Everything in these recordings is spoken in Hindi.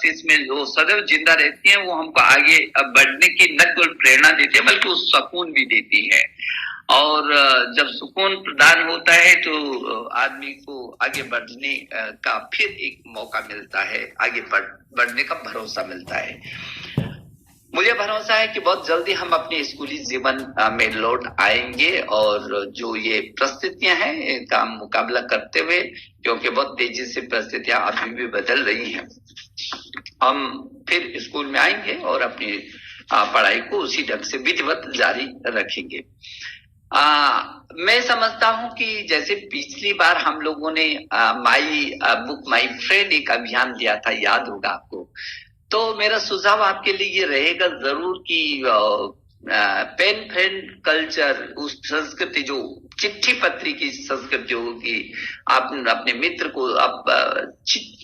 मस्तिष्क में जो सदैव जिंदा रहती हैं, वो हमको आगे बढ़ने की न केवल प्रेरणा देती है बल्कि वो सुकून भी देती है। और जब सुकून प्रदान होता है तो आदमी को आगे बढ़ने का फिर एक मौका मिलता है, आगे बढ़ने का भरोसा मिलता है। मुझे भरोसा है कि बहुत जल्दी हम अपने स्कूली जीवन में लौट आएंगे और जो ये परिस्थितियां हैं इनका मुकाबला करते हुए, क्योंकि बहुत तेजी से परिस्थितियां अभी भी बदल रही हैं, हम फिर स्कूल में आएंगे और अपनी पढ़ाई को उसी ढंग से विधिवत जारी रखेंगे। मैं समझता हूं कि जैसे पिछली बार हम लोगों ने माई बुक माई फ्रेंड एक अभियान दिया था, याद होगा आपको। तो मेरा सुझाव आपके लिए ये रहेगा जरूर कि पेन फ्रेंड कल्चर, उस संस्कृति जो चिट्ठी पत्री की संस्कृति होगी, आप अपने मित्र को आप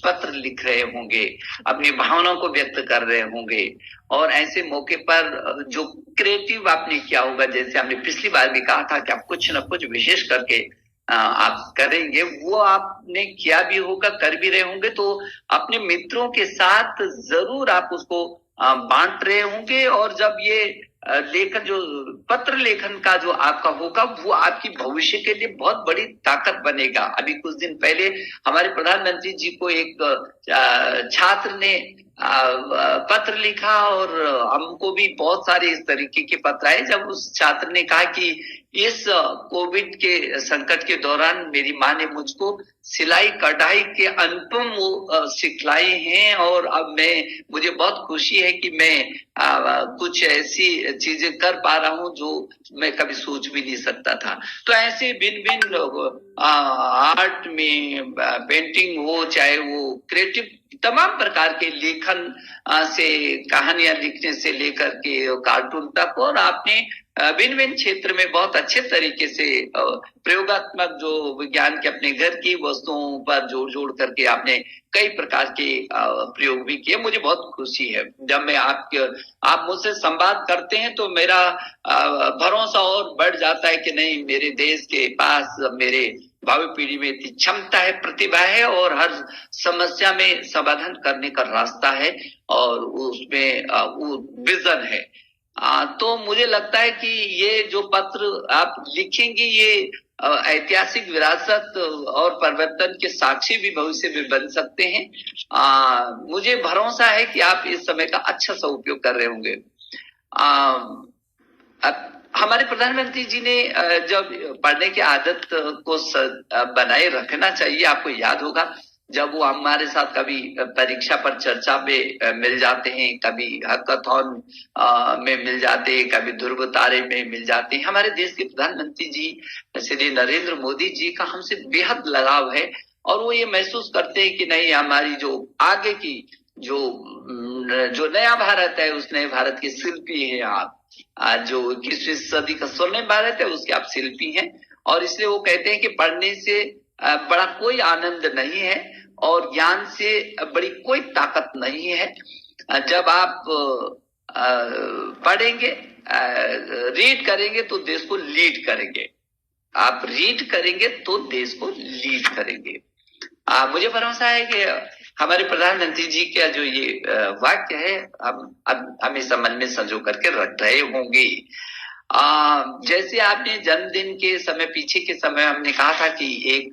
पत्र लिख रहे होंगे, अपनी भावनाओं को व्यक्त कर रहे होंगे, और ऐसे मौके पर जो क्रिएटिव आपने किया होगा, जैसे हमने पिछली बार भी कहा था कि आप कुछ न कुछ विशेष करके आप करेंगे, वो आपने किया भी होगा, कर भी रहे होंगे, तो अपने मित्रों के साथ जरूर आप उसको बांट रहे होंगे। और जब ये लेखन, जो पत्र लेखन का जो आपका होगा, वो आपकी भविष्य के लिए बहुत बड़ी ताकत बनेगा। अभी कुछ दिन पहले हमारे प्रधानमंत्री जी को एक छात्र ने पत्र लिखा और हमको भी बहुत सारे इस तरीके के पत्र आए, जब उस छात्र ने कहा कि इस कोविड के संकट के दौरान मेरी माँ ने मुझको सिलाई कढ़ाई के अनुपम वो सिखलाए हैं, और अब मुझे बहुत खुशी है कि मैं कुछ ऐसी चीजें कर पा रहा हूँ जो मैं कभी सोच भी नहीं सकता था। तो ऐसे भिन्न भिन्न आर्ट में, पेंटिंग हो, चाहे वो क्रिएटिव तमाम प्रकार के लेखन से, कहानियां लिखने से लेकर के कार्टून तक, और आपने भिन्न भिन्न क्षेत्र में बहुत अच्छे तरीके से प्रयोगात्मक जो विज्ञान के अपने घर की वस्तुओं पर जोड़ करके आपने कई प्रकार के प्रयोग भी किए। मुझे बहुत खुशी है जब मैं आप मुझसे संवाद करते हैं तो मेरा भरोसा और बढ़ जाता है कि नहीं, मेरे देश के पास, मेरे भावी पीढ़ी में इतनी क्षमता है, प्रतिभा है, और हर समस्या में समाधान करने का रास्ता है, और उसमें वो विजन है। तो मुझे लगता है कि ये जो पत्र आप लिखेंगे, ये ऐतिहासिक विरासत और परिवर्तन के साक्षी भी भविष्य में बन सकते हैं। मुझे भरोसा है कि आप इस समय का अच्छा सा उपयोग कर रहे होंगे। हमारे प्रधानमंत्री जी ने जब पढ़ने की आदत को बनाए रखना चाहिए, आपको याद होगा जब वो हमारे साथ कभी परीक्षा पर चर्चा पे मिल जाते हैं, कभी हैकाथॉन में मिल जाते हैं, कभी ध्रुव तारे में मिल जाते हैं। हमारे देश के प्रधानमंत्री जी श्री नरेंद्र मोदी जी का हमसे बेहद लगाव है, और वो ये महसूस करते हैं कि नहीं, हमारी जो आगे की जो नया भारत है, उस नए भारत के शिल्पी हैं आप। जो 21वीं सदी का स्वर्णिम भारत है, उसके आप शिल्पी हैं, और इसलिए वो कहते हैं कि पढ़ने से बड़ा कोई आनंद नहीं है और ज्ञान से बड़ी कोई ताकत नहीं है। जब आप पढ़ेंगे, रीड करेंगे तो देश को लीड करेंगे, आप रीड करेंगे तो देश को लीड करेंगे। मुझे भरोसा है कि हमारे प्रधानमंत्री जी का जो ये वाक्य है, हम हमेशा मन में संजो करके रख रहे होंगे। जैसे आपने जन्मदिन के समय, पीछे के समय हमने कहा था कि एक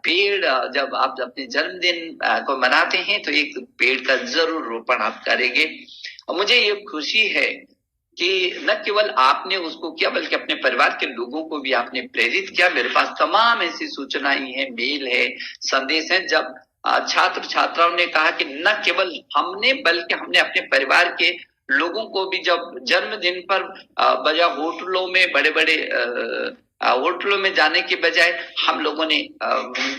पेड़, जब आप अपने जन्मदिन को मनाते हैं तो एक पेड़ का जरूर रोपण आप करेंगे। और मुझे ये खुशी है कि न केवल आपने उसको किया, बल्कि अपने परिवार के लोगों को भी आपने प्रेरित किया। मेरे पास तमाम ऐसी सूचनाएं हैं, मेल है, संदेश है, जब छात्र छात्राओं ने कहा कि न केवल हमने, बल्कि हमने अपने परिवार के लोगों को भी, जब जन्मदिन पर बजाय होटलों में, बड़े बड़े होटलों में जाने के बजाय हम लोगों ने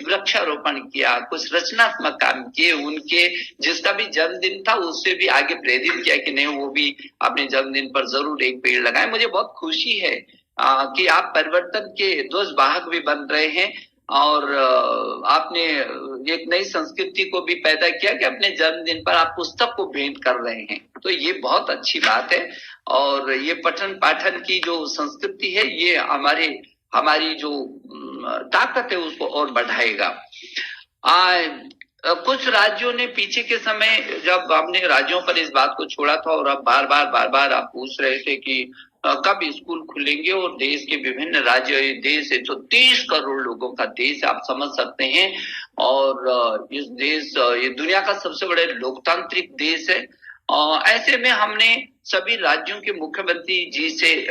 वृक्षारोपण किया, कुछ रचनात्मक काम किए, उनके जिसका भी जन्मदिन था उससे भी आगे प्रेरित किया कि नहीं, वो भी अपने जन्मदिन पर जरूर एक पेड़ लगाएं। मुझे बहुत खुशी है कि आप परिवर्तन के ध्वज वाहक भी बन रहे हैं, और आपने एक नई संस्कृति को भी पैदा किया कि अपने जन्मदिन पर आप पुस्तक को भेंट कर रहे हैं। तो ये बहुत अच्छी बात है, और ये पठन पाठन की जो संस्कृति है, ये हमारी जो ताकत है उसको और बढ़ाएगा। कुछ राज्यों ने पीछे के समय जब हमने राज्यों पर इस बात को छोड़ा था और अब बार बार आप पूछ रहे थे कि कब स्कूल खुलेंगे, और देश के विभिन्न राज्य, ये देश 130 करोड़ लोगों का देश आप समझ सकते हैं, और इस देश ये दुनिया का सबसे बड़े लोकतांत्रिक देश है। ऐसे में हमने सभी राज्यों के मुख्यमंत्री जी से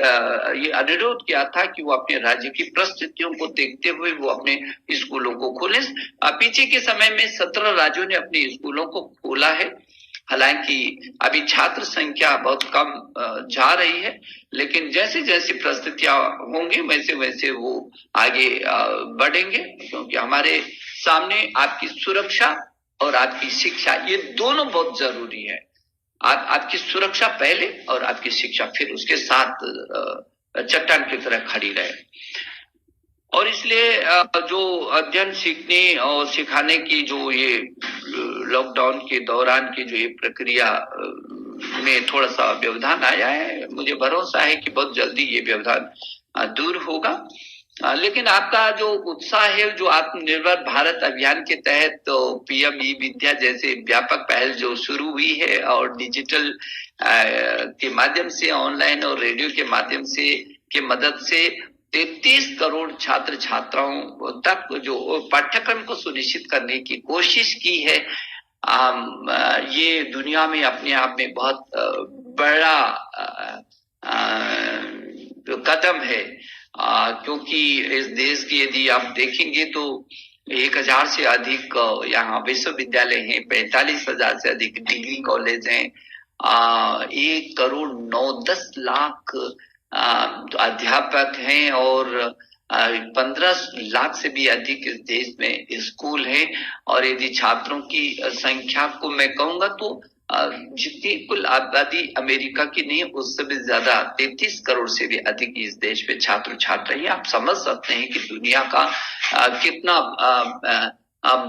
ये अनुरोध किया था कि वो अपने राज्य की परिस्थितियों को देखते हुए वो अपने स्कूलों को खोलें। पीछे के समय में 17 राज्यों ने अपने स्कूलों को खोला है। हालांकि अभी छात्र संख्या बहुत कम जा रही है, लेकिन जैसे जैसे परिस्थितियां होंगी वैसे वैसे वो आगे बढ़ेंगे, क्योंकि हमारे सामने आपकी सुरक्षा और आपकी शिक्षा ये दोनों बहुत जरूरी है। आपकी सुरक्षा पहले और आपकी शिक्षा फिर उसके साथ चट्टान की तरह खड़ी रहे। और इसलिए जो अध्ययन, सीखने और सिखाने की जो ये लॉकडाउन के दौरान की जो ये प्रक्रिया में थोड़ा सा व्यवधान आया है, मुझे भरोसा है कि बहुत जल्दी ये व्यवधान दूर होगा। लेकिन आपका जो उत्साह है, जो आत्मनिर्भर भारत अभियान के तहत तो पीएम ई विद्या जैसे व्यापक पहल जो शुरू हुई है, और डिजिटल के माध्यम से, ऑनलाइन और रेडियो के माध्यम से के मदद से 33 करोड़ छात्र छात्राओं तक जो पाठ्यक्रम को सुनिश्चित करने की कोशिश की है, ये दुनिया में अपने आप में बहुत बड़ा कदम है। क्योंकि इस देश की यदि आप देखेंगे तो 1000 से अधिक यहाँ विश्वविद्यालय हैं, 45,000 से अधिक डिग्री कॉलेज हैं, 1 करोड़ 9-10 लाख अध्यापक हैं, और 15 लाख से भी अधिक इस देश में स्कूल है। और यदि छात्रों की संख्या को मैं कहूंगा तो जितनी कुल आबादी अमेरिका की नहीं, उससे भी ज्यादा 33 करोड़ से भी अधिक इस देश में छात्र छात्रा हैं। आप समझ सकते हैं कि दुनिया का कितना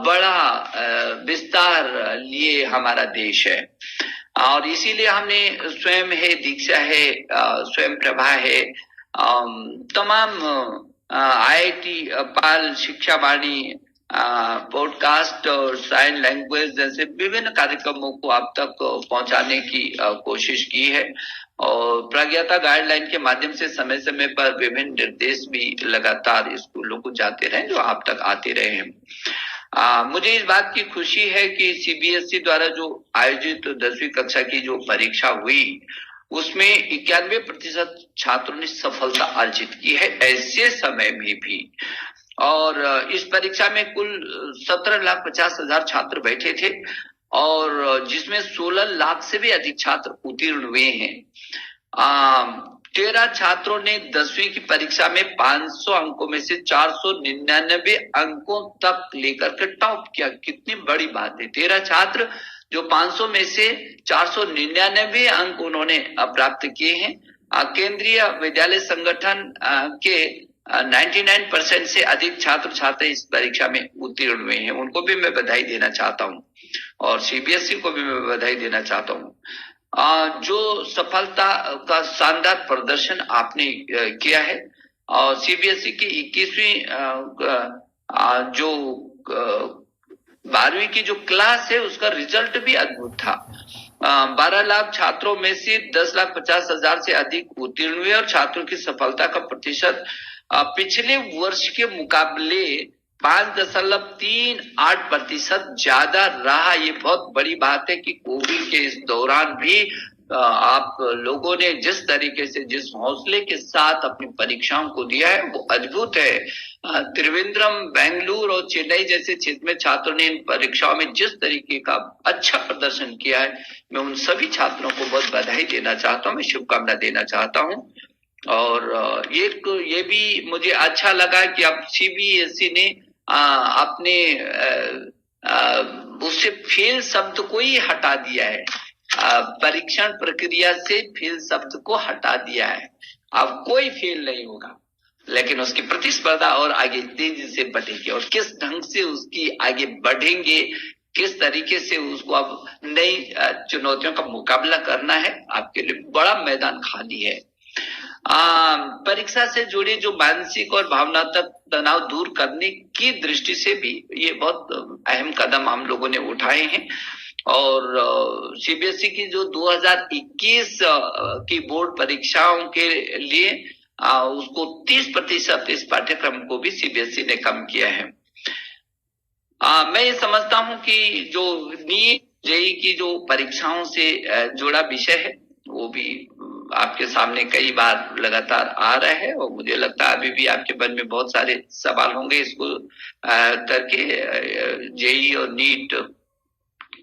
बड़ा विस्तार लिए हमारा देश है। और इसीलिए हमने स्वयं है, दीक्षा है, स्वयं प्रभा है, तमाम IIT पाल, शिक्षा वाणी, पॉडकास्ट और साइन लैंग्वेज जैसे विभिन्न कार्यक्रमों को आप तक पहुंचाने की कोशिश की है। और प्रज्ञाता गाइडलाइन के माध्यम से समय समय पर विभिन्न निर्देश भी लगातार स्कूलों को जाते रहे, जो आप तक आते रहे हैं। मुझे इस बात की खुशी है कि CBSE द्वारा जो आयोजित 10वीं कक्षा की जो परीक्षा हुई, उसमें 91% छात्रों ने सफलता अर्जित की है ऐसे समय में भी। और इस परीक्षा में कुल 17,50,000 छात्र बैठे थे, और जिसमें 16 लाख से भी अधिक छात्र उत्तीर्ण हुए हैं। 13 छात्रों ने 10वीं की परीक्षा में 500 अंकों में से 499 अंकों तक लेकर के टॉप किया। कितनी बड़ी बात है, 13 छात्र जो 500 में से 499 अंक उन्होंने प्राप्त किए हैं। केंद्रीय विद्यालय संगठन के 99% से अधिक छात्र छात्रा इस परीक्षा में उत्तीर्ण हुए हैं। उनको भी मैं बधाई देना चाहता हूं, और CBSE को भी मैं बधाई देना चाहता हूं। जो सफलता का शानदार प्रदर्शन आपने किया है, और CBSE की 21वीं जो 12वीं की जो क्लास है उसका रिजल्ट भी अद्भुत था। 12 लाख छात्रों में से 10,50,000 से अधिक उत्तीर्ण हुए, और छात्रों की सफलता का प्रतिशत पिछले वर्ष के मुकाबले 5.38% ज्यादा रहा। ये बहुत बड़ी बात है कि कोविड के इस दौरान भी आप लोगों ने जिस तरीके से, जिस हौसले के साथ अपनी परीक्षाओं को दिया है, वो अद्भुत है। त्रिवेंद्रम, बेंगलुरु और चेन्नई जैसे क्षेत्र में छात्रों ने इन परीक्षाओं में जिस तरीके का अच्छा प्रदर्शन किया है, मैं उन सभी छात्रों को बहुत बधाई देना चाहता हूँ, मैं शुभकामना देना चाहता हूँ। और ये भी मुझे अच्छा लगा कि अब CBSE ने अपने उससे फेल शब्द को ही हटा दिया है। परीक्षण प्रक्रिया से फेल शब्द को हटा दिया है। अब कोई फेल नहीं होगा, लेकिन उसकी प्रतिस्पर्धा और आगे तेजी से बढ़ेगी, और किस ढंग से उसकी आगे बढ़ेंगे, किस तरीके से उसको अब नई चुनौतियों का मुकाबला करना है, आपके लिए बड़ा मैदान खाली है। परीक्षा से जुड़े जो मानसिक और भावनात्मक तनाव दूर करने की दृष्टि से भी ये बहुत अहम कदम हम लोगों ने उठाए हैं। और सीबीएसई की जो 2021 की बोर्ड परीक्षाओं के लिए उसको 30% इस पाठ्यक्रम को भी सीबीएसई ने कम किया है। मैं ये समझता हूं कि जो नीट जेईई की जो परीक्षाओं से जुड़ा विषय है वो भी आपके सामने कई बार लगातार आ रहा है, और मुझे लगता है अभी भी आपके मन में बहुत सारे सवाल होंगे इसको करके। जेईई और नीट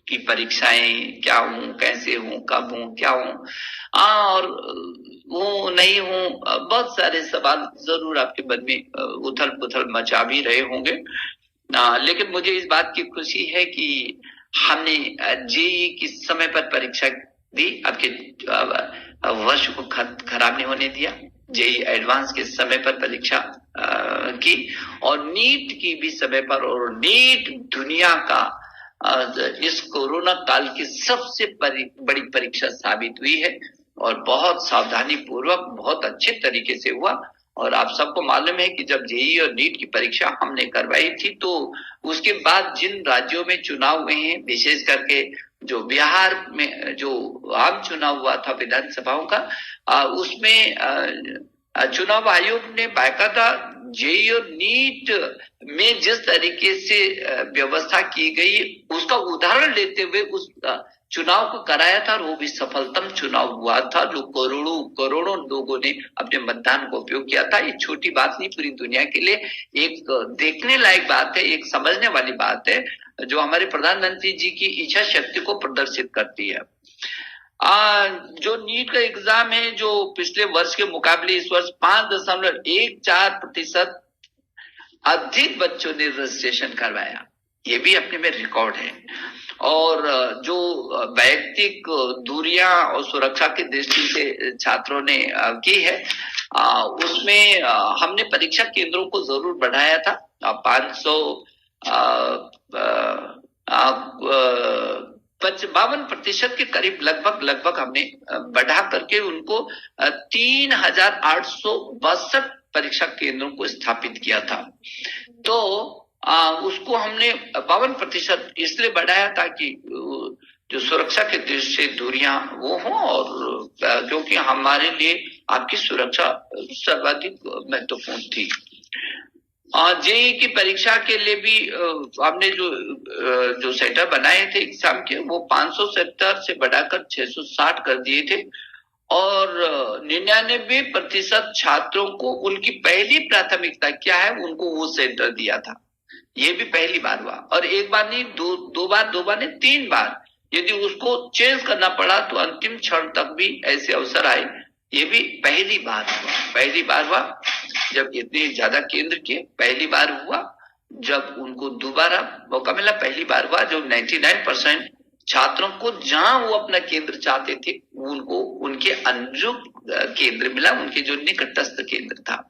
की परीक्षाएं क्या हूं, कैसे हूं, कब हूं, क्या हूं और हूं नहीं हूं, बहुत सारे सवाल जरूर आपके मन में उथल पुथल मचा भी रहे होंगे। लेकिन मुझे इस बात की खुशी है कि हमने जेईई की समय पर परीक्षा दी, आपके वर्ष को खराब नहीं होने दिया। जेईई एडवांस के समय पर परीक्षा की, और नीट की भी समय पर। और नीट दुनिया का इस कोरोना काल की सबसे बड़ी परीक्षा साबित हुई है, और बहुत सावधानी पूर्वक बहुत अच्छे तरीके से हुआ। और आप सबको मालूम है कि जब जेईई और नीट की परीक्षा हमने करवाई थी तो उसके बाद जिन राज्यों में चुनाव हुए हैं, विशेष करके जो बिहार में जो आम चुनाव हुआ था विधानसभाओं का, उसमें चुनाव आयोग ने बाकायदा जेईई और नीट में जिस तरीके से व्यवस्था की गई उसका उदाहरण लेते हुए उस चुनाव को कराया था, और वो भी सफलतम चुनाव हुआ था, जो करोड़ों लोगों ने अपने मतदान को उपयोग किया था। ये छोटी बात नहीं, पूरी दुनिया के लिए एक देखने लायक बात है, एक समझने वाली बात है, जो हमारे प्रधानमंत्री जी की इच्छा शक्ति को प्रदर्शित करती है। जो नीट का एग्जाम है, जो पिछले वर्ष के मुकाबले इस वर्ष 5.14% अधिक बच्चों ने रजिस्ट्रेशन करवाया, ये भी अपने में रिकॉर्ड है। और जो वैयक्तिक दूरियां और सुरक्षा की दृष्टि से छात्रों ने की है, उसमें हमने परीक्षा केंद्रों को जरूर बढ़ाया था। 52% के करीब लगभग हमने बढ़ा करके उनको 3862 परीक्षा केंद्रों को स्थापित किया था। तो उसको हमने 52% इसलिए बढ़ाया ताकि जो सुरक्षा के दृष्टि से दूरियां वो हों, और क्योंकि हमारे लिए आपकी सुरक्षा सर्वाधिक महत्वपूर्ण थी। जेईई की परीक्षा के लिए भी हमने जो सेंटर बनाए थे एग्जाम के, वो 570 से बढ़ाकर 660 कर दिए थे, और 99% छात्रों को उनकी पहली प्राथमिकता क्या है उनको वो सेंटर दिया था। ये भी पहली बार हुआ, और एक बार नहीं, दो बार नहीं, 3 बार। यदि उसको चेंज करना पड़ा तो अंतिम क्षण तक भी ऐसे अवसर आए। ये भी पहली बार हुआ जब इतने ज्यादा केंद्र के, पहली बार हुआ जब उनको दोबारा मौका मिला, पहली बार हुआ जब 99% छात्रों को जहां वो अपना केंद्र चाहते थे उनको उनके अनुरूप केंद्र मिला, उनके जो निकटस्थ केंद्र था।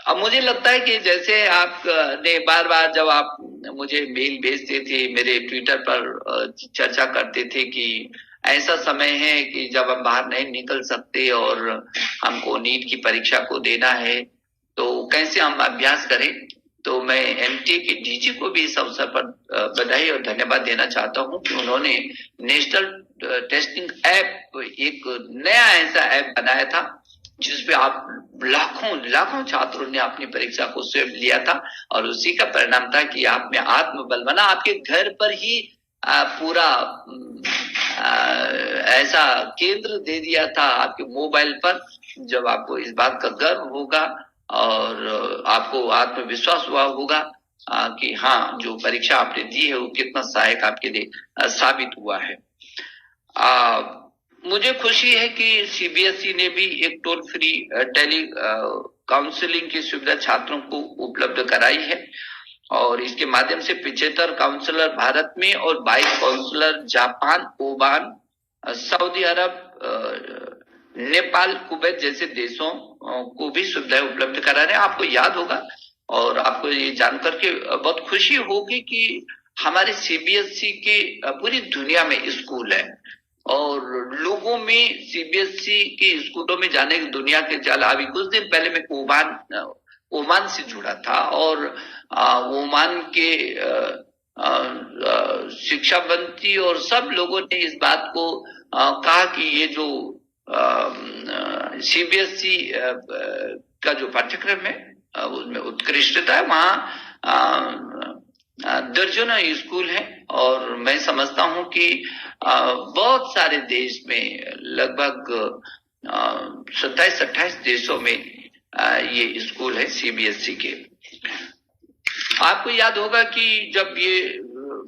अब मुझे लगता है कि जैसे आपने बार जब आप मुझे मेल भेजते थे, मेरे ट्विटर पर चर्चा करते थे कि ऐसा समय है कि जब हम बाहर नहीं निकल सकते और हमको नीट की परीक्षा को देना है, तो कैसे हम अभ्यास करें। तो मैं एमटीए के डीजी को भी इस अवसर पर बधाई और धन्यवाद देना चाहता हूं कि उन्होंने नेशनल टेस्टिंग ऐप, एक नया ऐसा ऐप बनाया था जिसपे आप लाखों छात्रों ने अपनी परीक्षा को स्वयं लिया था, और उसी का परिणाम था कि आप में आत्मबल बना। आपके घर पर ही पूरा ऐसा केंद्र दे दिया था आपके मोबाइल पर, जब आपको इस बात का गर्व होगा और आपको आत्मविश्वास हुआ होगा कि हाँ, जो परीक्षा आपने दी है वो कितना सहायक आपके लिए साबित हुआ है। मुझे खुशी है कि सीबीएसई ने भी एक टोल फ्री टेली काउंसलिंग की सुविधा छात्रों को उपलब्ध कराई है, और इसके माध्यम से 75 काउंसलर भारत में और 22 काउंसलर जापान, ओमान, सऊदी अरब, नेपाल, कुवैत जैसे देशों को भी सुविधाएं उपलब्ध करा रहे हैं। आपको याद होगा और आपको ये जानकर के बहुत खुशी होगी कि हमारे सीबीएसई के पूरी दुनिया में स्कूल है, और लोगों में सीबीएसई के स्कूलों में जाने की दुनिया के जाल। अभी कुछ दिन पहले मैं ओमान से जुड़ा था और ओमान के शिक्षा मंत्री और सब लोगों ने इस बात को कहा कि ये जो सीबीएसई का जो पाठ्यक्रम है उसमें उत्कृष्टता है। वहाँ दर्जनों स्कूल हैं और मैं समझता हूँ कि बहुत सारे देश में लगभग 27-28 देशों में ये स्कूल है सीबीएसई के। आपको याद होगा कि जब ये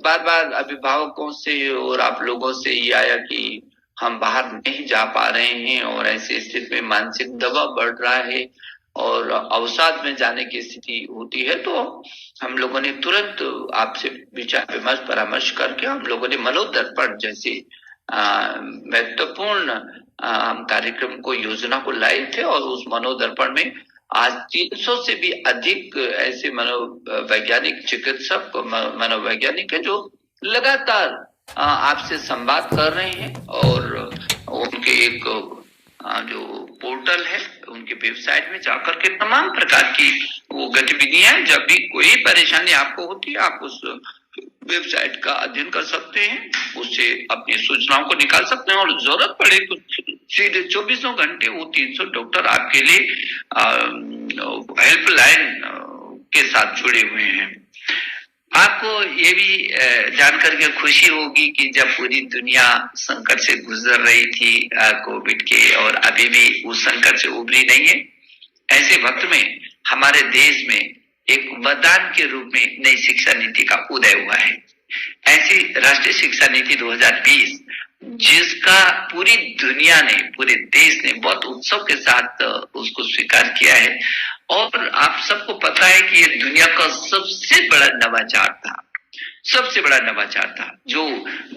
बार बार अभिभावकों से और आप लोगों से ये आया कि हम बाहर नहीं जा पा रहे हैं और ऐसी स्थिति में मानसिक दबाव बढ़ रहा है और अवसाद में जाने की स्थिति होती है, तो हम लोगों ने तुरंत आपसे विचार विमर्श परामर्श करके हम लोगों ने मनोदर्पण जैसे महत्वपूर्ण कार्यक्रम को योजना को लाए थे और उस मनोदर्पण में आज 300 से भी अधिक ऐसे मनोवैज्ञानिक चिकित्सक मनोवैज्ञानिक है जो लगातार आपसे संवाद कर रहे हैं और उनके एक जो पोर्टल है उनके वेबसाइट में जाकर के तमाम प्रकार की वो गतिविधियां, जब भी कोई परेशानी आपको होती है आप उस वेबसाइट का अध्ययन कर सकते हैं, उससे अपनी सूचनाओं को निकाल सकते हैं और जरूरत पड़े तो सीधे 24 घंटे वो 300 डॉक्टर आपके लिए हेल्पलाइन के साथ जुड़े हुए हैं। आपको ये भी जानकर के खुशी होगी कि जब पूरी दुनिया संकट से गुजर रही थी कोविड के और अभी भी उस संकट से उभरी नहीं है, ऐसे वक्त में हमारे देश में एक वरदान के रूप में नई शिक्षा नीति का उदय हुआ है। ऐसी राष्ट्रीय शिक्षा नीति 2020 जिसका पूरी दुनिया ने, पूरे देश ने बहुत उत्सव के साथ उसको स्वीकार किया है और आप सबको पता है कि ये दुनिया का सबसे बड़ा नवाचार था, सबसे बड़ा नवाचार था जो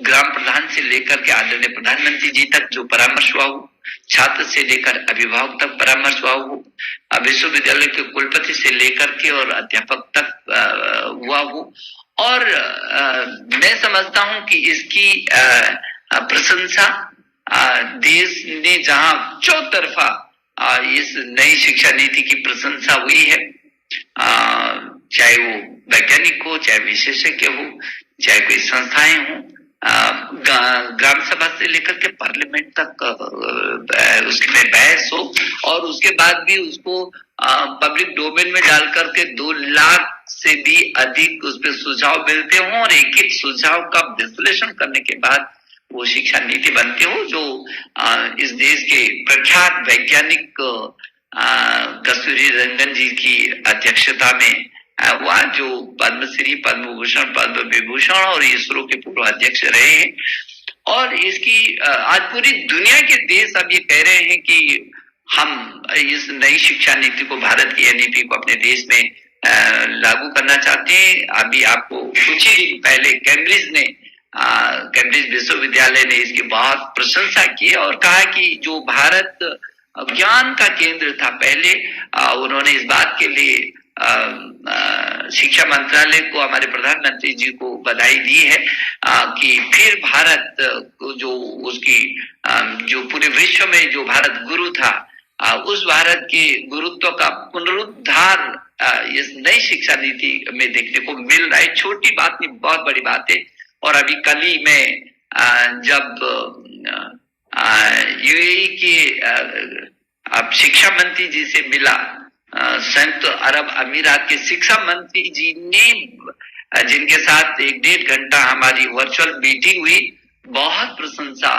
ग्राम प्रधान से लेकर के आदरणीय प्रधानमंत्री जी तक जो परामर्श हुआ हो, छात्र से लेकर अभिभावक तक परामर्श हुआ हो, विश्वविद्यालय के कुलपति से लेकर के और अध्यापक तक हुआ हो। और मैं समझता हूं कि इसकी प्रशंसा देश ने जहां चौतरफा इस नई शिक्षा नीति की प्रशंसा हुई है, चाहे वो वैज्ञानिक हो, चाहे विशेषज्ञ हो, चाहे कोई संस्थाएं हो, ग्राम सभा से लेकर के पार्लियामेंट तक उसमें बहस हो और उसके बाद भी उसको पब्लिक डोमेन में डाल करके 2 लाख से भी अधिक उस पर सुझाव मिलते हों और एक एक सुझाव का विश्लेषण करने के बाद वो शिक्षा नीति बनती हो जो इस देश के प्रख्यात वैज्ञानिक कस्तूरी रंगन जी की अध्यक्षता में हुआ, जो पद्मश्री, पद्म भूषण, पद्म विभूषण और इसरो के पूर्व अध्यक्ष रहे हैं। और इसकी आज पूरी दुनिया के देश अब ये कह रहे हैं कि हम इस नई शिक्षा नीति को, भारत की नीति को अपने देश में लागू करना चाहते हैं। अभी आपको कुछ ही दिन पहले कैम्ब्रिज विश्वविद्यालय ने इसकी बहुत प्रशंसा की और कहा कि जो भारत ज्ञान का केंद्र था पहले, उन्होंने इस बात के लिए शिक्षा मंत्रालय को, हमारे प्रधानमंत्री जी को बधाई दी है कि फिर भारत को जो उसकी जो पूरे विश्व में जो भारत गुरु था, उस भारत के गुरुत्व का पुनरुद्धार इस नई शिक्षा नीति में देखने को मिल रहा है। छोटी बात नहीं, बहुत बड़ी बात है। और अभी कल ही मैं जब यूएई के शिक्षा मंत्री जी से मिला, संयुक्त अरब अमीरात के शिक्षा मंत्री जी ने, जिनके साथ 1-1.5 घंटा हमारी वर्चुअल मीटिंग हुई, बहुत प्रशंसा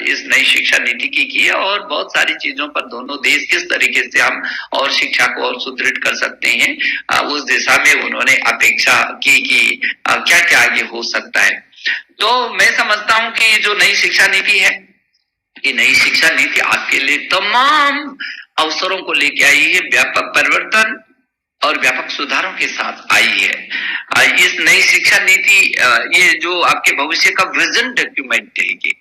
इस नई शिक्षा नीति की है और बहुत सारी चीजों पर दोनों देश किस तरीके से हम और शिक्षा को और सुदृढ़ कर सकते हैं, उस दिशा में उन्होंने अपेक्षा की कि क्या क्या आगे हो सकता है। तो मैं समझता हूं कि जो नई शिक्षा नीति है, ये नई शिक्षा नीति आपके लिए तमाम अवसरों को लेके आई है, व्यापक परिवर्तन और व्यापक सुधारों के साथ आई है। इस नई शिक्षा नीति ये जो आपके भविष्य का विजन डॉक्यूमेंट है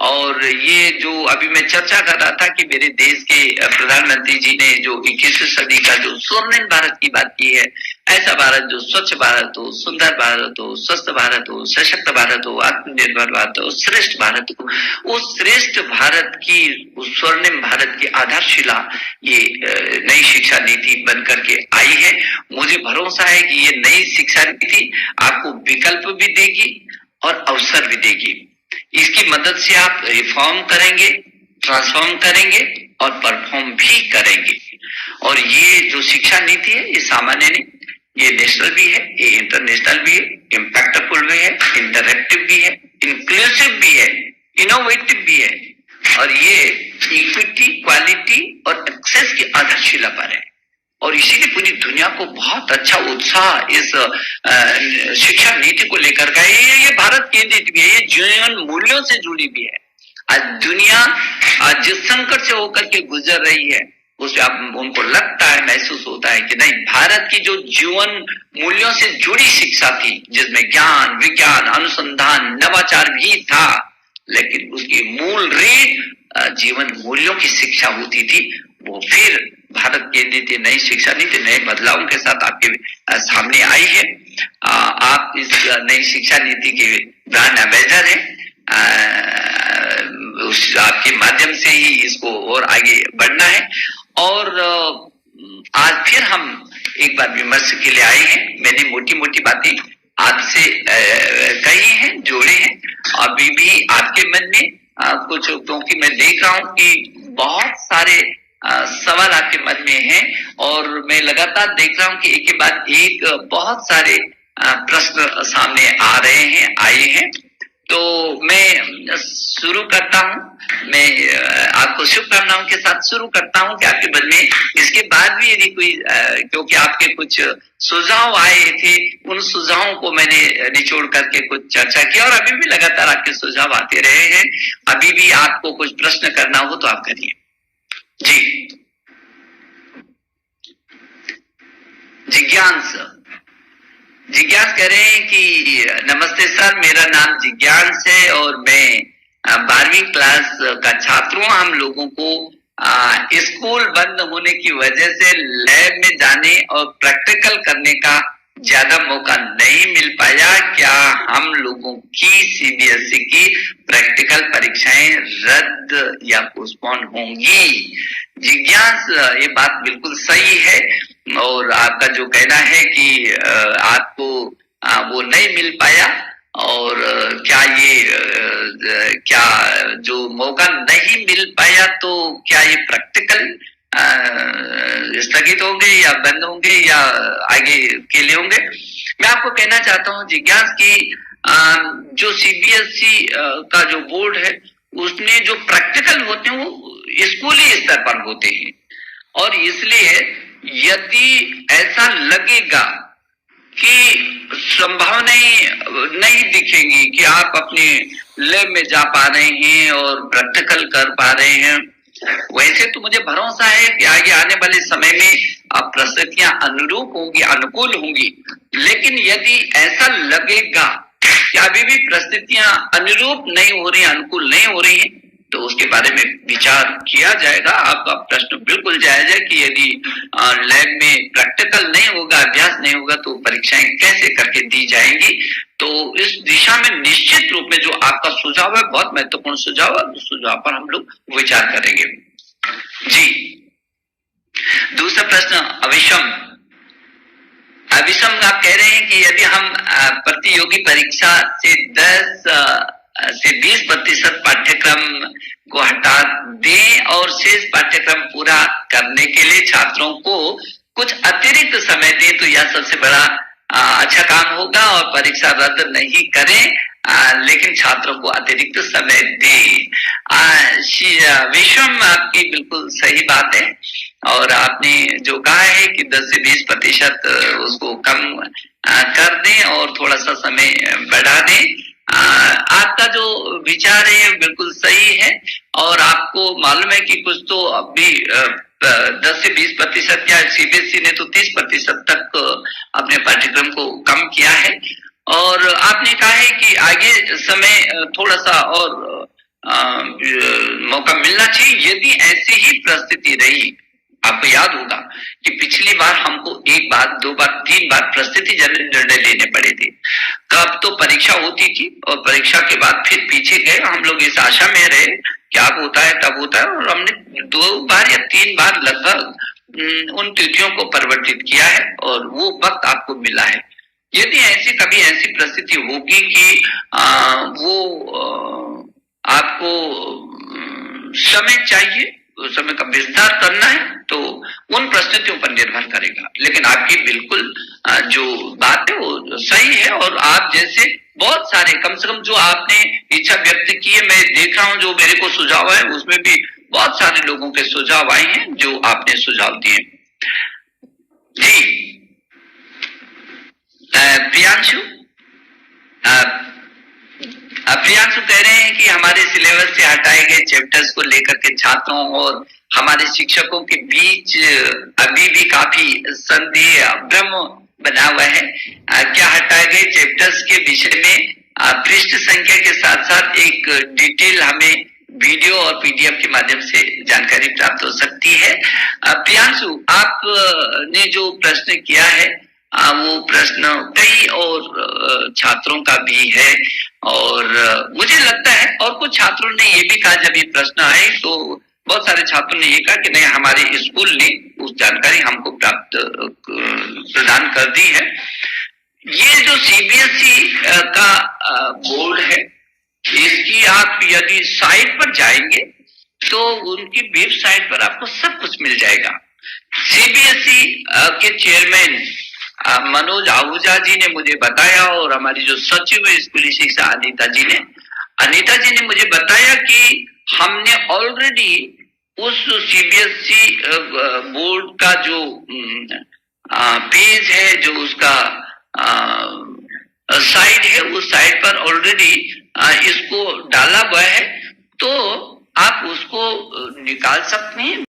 और ये जो अभी मैं चर्चा कर रहा था कि मेरे देश के प्रधानमंत्री जी ने जो 21वीं सदी का जो स्वर्णिम भारत की बात की है, ऐसा भारत जो स्वच्छ भारत हो, सुंदर भारत हो, स्वस्थ भारत हो, सशक्त भारत हो, आत्मनिर्भर भारत हो, श्रेष्ठ भारत हो। उस श्रेष्ठ भारत की, उस स्वर्णिम भारत की आधारशिला ये नई शिक्षा नीति बनकर के आई है। मुझे भरोसा है कि ये नई शिक्षा नीति आपको विकल्प भी देगी और अवसर भी देगी। इसकी मदद से आप रिफॉर्म करेंगे, ट्रांसफॉर्म करेंगे और परफॉर्म भी करेंगे। और ये जो शिक्षा नीति है ये सामान्य नहीं, ये नेशनल भी है, ये इंटरनेशनल भी है, इम्पैक्टफुल भी है, इंटरैक्टिव भी है, इंक्लूसिव भी है, इनोवेटिव भी है, और ये इक्विटी, क्वालिटी और एक्सेस की आधारशिला पर है। और इसीलिए पूरी दुनिया को बहुत अच्छा उत्साह इस शिक्षा नीति को लेकर का है। ये भारत केंद्रित भी है, ये जीवन मूल्यों से जुड़ी भी है। आज दुनिया आज जिस संकट से होकर के गुजर रही है उसमें आप उनको लगता है, महसूस होता है कि नहीं, भारत की जो जीवन मूल्यों से जुड़ी शिक्षा थी, जिसमें ज्ञान, विज्ञान, अनुसंधान, नवाचार भी था, लेकिन उसकी मूल रीढ़ जीवन मूल्यों की शिक्षा होती थी, वो फिर भारत केंद्रित नई शिक्षा नीति नए बदलावों के साथ आपके सामने आई है। आप इस नई शिक्षा नीति के ब्रांड एम्बेसडर हैं। उस आपके माध्यम से ही इसको और आगे बढ़ना है। और आज फिर हम एक बार विमर्श के लिए आए हैं। मैंने मोटी मोटी बातें आपसे कही हैं, जोड़े हैं। अभी भी आपके मन में कुछ, क्योंकि मैं देख रहा हूं कि बहुत सारे सवाल आपके मन में हैं और मैं लगातार देख रहा हूं कि एक के बाद एक बहुत सारे प्रश्न सामने आ रहे हैं, आए हैं। तो मैं शुरू करता हूं। मैं आपको शुभकामनाओं के साथ शुरू करता हूं कि आपके मन में इसके बाद भी यदि कोई, क्योंकि आपके कुछ सुझाव आए थे, उन सुझावों को मैंने निचोड़ करके कुछ चर्चा की और अभी भी लगातार आपके सुझाव आते रहे हैं। अभी भी आपको कुछ प्रश्न करना हो तो आप करिए। जी, जिज्ञांस कह रहे हैं कि नमस्ते सर, मेरा नाम जिज्ञांस है और मैं 12वीं क्लास का छात्र हूँ। हम लोगों को स्कूल बंद होने की वजह से लैब में जाने और प्रैक्टिकल करने का ज्यादा मौका नहीं मिल पाया। क्या हम लोगों की सीबीएसई की प्रैक्टिकल परीक्षाएं रद्द या पोस्टपोन होंगी? जिज्ञास, ये बात बिल्कुल सही है और आपका जो कहना है कि आपको वो नहीं मिल पाया, और क्या जो मौका नहीं मिल पाया तो क्या ये प्रैक्टिकल स्थगित होंगे या बंद होंगे या आगे के लिए होंगे? मैं आपको कहना चाहता हूं जिज्ञास की जो सीबीएसई का जो बोर्ड है उसमें जो प्रैक्टिकल होते हैं वो स्कूली स्तर पर होते हैं, और इसलिए यदि ऐसा लगेगा कि संभावनाएं नहीं दिखेंगी कि आप अपने लैब में जा पा रहे हैं और प्रैक्टिकल कर पा रहे हैं, वैसे तो मुझे भरोसा है कि आगे आने वाले समय में परिस्थितियां अनुरूप होंगी, अनुकूल होंगी। लेकिन यदि ऐसा लगेगा कि अभी भी परिस्थितियां अनुरूप नहीं हो रही, अनुकूल नहीं हो रही है, तो उसके बारे में विचार किया जाएगा। आपका प्रश्न बिल्कुल जायज है कि यदि लैब में प्रैक्टिकल नहीं होगा, अभ्यास नहीं होगा, तो परीक्षाएं कैसे करके दी जाएंगी। तो इस दिशा में निश्चित रूप में जो आपका सुझाव है बहुत महत्वपूर्ण सुझाव है, उस सुझाव पर हम लोग विचार करेंगे। जी, दूसरा प्रश्न अविषम आप कह रहे हैं कि यदि हम प्रतियोगी परीक्षा से 10 से 20% पाठ्यक्रम को हटा दें और शेष पाठ्यक्रम पूरा करने के लिए छात्रों को कुछ अतिरिक्त समय दें तो यह सबसे बड़ा अच्छा काम होगा, और परीक्षा रद्द नहीं करें लेकिन छात्रों को अतिरिक्त समय दें। विषम, आपकी बिल्कुल सही बात है और आपने जो कहा है कि 10 से 20% उसको कम कर दें और थोड़ा सा समय बढ़ा दें। आपका जो विचार है बिल्कुल सही है और आपको मालूम है कि कुछ तो अभी 10 से 20% क्या, सीबीएसई ने तो 30% तक अपने पाठ्यक्रम को कम किया है, और आपने कहा है कि आगे समय थोड़ा सा और मौका मिलना चाहिए। यदि ऐसी ही परिस्थिति रही आपको याद होगा कि पिछली बार हमको एक बार, दो बार, तीन बार परिस्थिति जनित निर्णय लेने पड़े थे। कब तो परीक्षा होती थी और परीक्षा के बाद फिर पीछे गए, हम लोग इस आशा में रहे कि अब होता है तब होता है, और हमने 2 बार या 3 बार लगभग उन तिथियों को परिवर्तित किया है और वो वक्त आपको मिला है। यदि ऐसी कभी ऐसी परिस्थिति होगी कि आपको समय चाहिए, उस समय का विस्तार करना है, तो उन परिस्थितियों पर निर्भर करेगा। लेकिन आपकी बिल्कुल जो बात है वो सही है, और आप जैसे बहुत सारे, कम से कम जो आपने इच्छा व्यक्त की है, मैं देख रहा हूं जो मेरे को सुझाव है उसमें भी बहुत सारे लोगों के सुझाव आए हैं जो आपने सुझाव दिए। जी प्रियांशु, प्रियांशु कह रहे हैं कि हमारे सिलेबस से हटाए गए चैप्टर्स को लेकर के छात्रों और हमारे शिक्षकों के बीच अभी भी काफी संदेह भ्रम बना हुआ है। क्या हटाए गए चैप्टर्स के विषय में पृष्ठ संख्या के साथ साथ एक डिटेल हमें वीडियो और पीडीएफ के माध्यम से जानकारी प्राप्त हो सकती है? प्रियांशु, आपने जो प्रश्न किया है वो प्रश्न कई और छात्रों का भी है, और मुझे लगता है और कुछ छात्रों ने ये भी कहा, जब ये प्रश्न आए तो बहुत सारे छात्रों ने ये कहा कि नहीं, हमारे स्कूल ने उस जानकारी हमको प्राप्त प्रदान कर दी है। ये जो सीबीएसई का बोर्ड है, इसकी आप यदि साइट पर जाएंगे तो उनकी वेबसाइट पर आपको सब कुछ मिल जाएगा। सीबीएसई के चेयरमैन मनोज आहूजा जी ने मुझे बताया, और हमारी जो सचिव है स्कूली शिक्षा अनीता जी ने मुझे बताया कि हमने ऑलरेडी उस सीबीएसई बोर्ड का जो पेज है, जो उसका साइट है, उस साइट पर ऑलरेडी इसको डाला हुआ है, तो आप उसको निकाल सकते हैं।